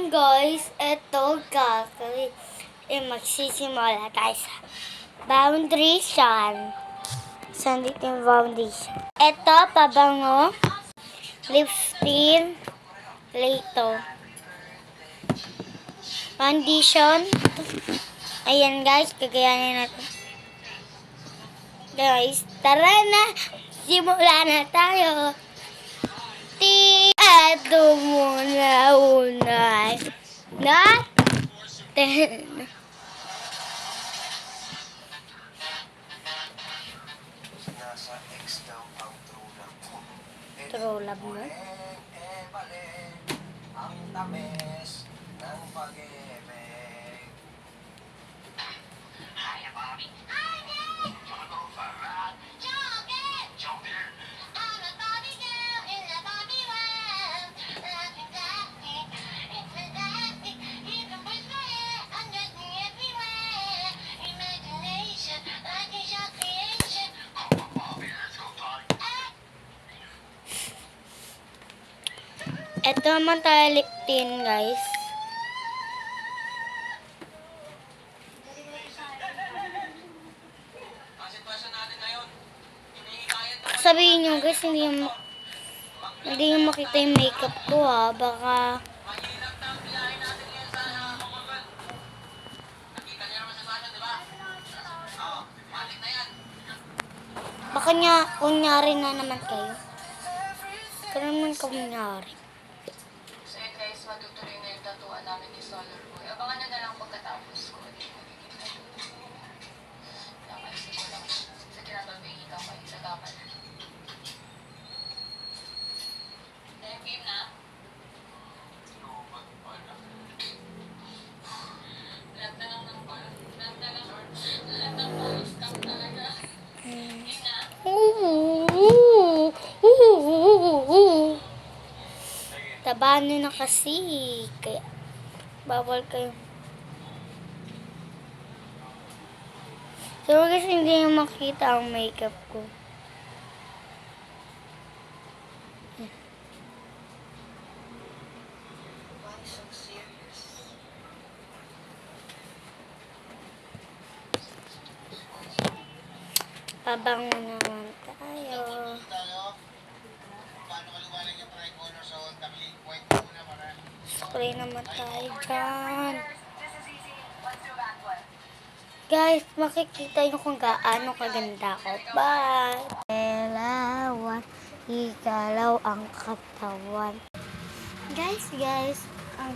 guys, eto gagawin. Magsisimula tayo sa foundation. Saan dito yung foundation? Eto, pabango. Lipstick. Lato. Foundation. Ayan guys, kagayanin natin. Guys, tara na. Simula na tayo. Eto muna una natin. True love mo? Ang tamis ng pag-ibig. Hiya, Bobby. Hi, Dad! Wanna go for a ride? Jump in! Jump in! I'm a Bobby girl in the Bobby world. Laughing Daddy, it's fantastic. You can push my hair, undress me everywhere. Imagination, like a shot creation. Come on, Bobby, let's go party. Ito naman tayo liptin, guys. Ang sitwasyon natin ngayon, hinihikayat na Sabihin nyo, guys, hindi nyo makita yung makeup ko, ha. Baka, mahirap na ang biyahe natin ngayon sa Commonwealth. Nakita niyo naman sa fashion, di ba? Oo, matik na yan. baka kunyari na naman kayo. Kaya naman kunyari. So yun guys, matutuloy na yung tatuan namin ni Solar Boy. Abangan nyo na lang pagkatapos ko. Nakaisip ko lang sa kinapabigita ko yung sagapan. Dahil game na. Lahat na lang ng ball. Lahat na lang. Lahat ng ball. Stop talaga. Game na. Tabahan nyo na kasi. Kaya, bawal kayo. So, guys, hindi nyo makita ang makeup ko. Pabango naman tayo. Spray naman tayo dyan. Guys, makikita nyo kung gaano kaganda ko. Bye! Elawan, ikalaw ang katawan. Guys, ang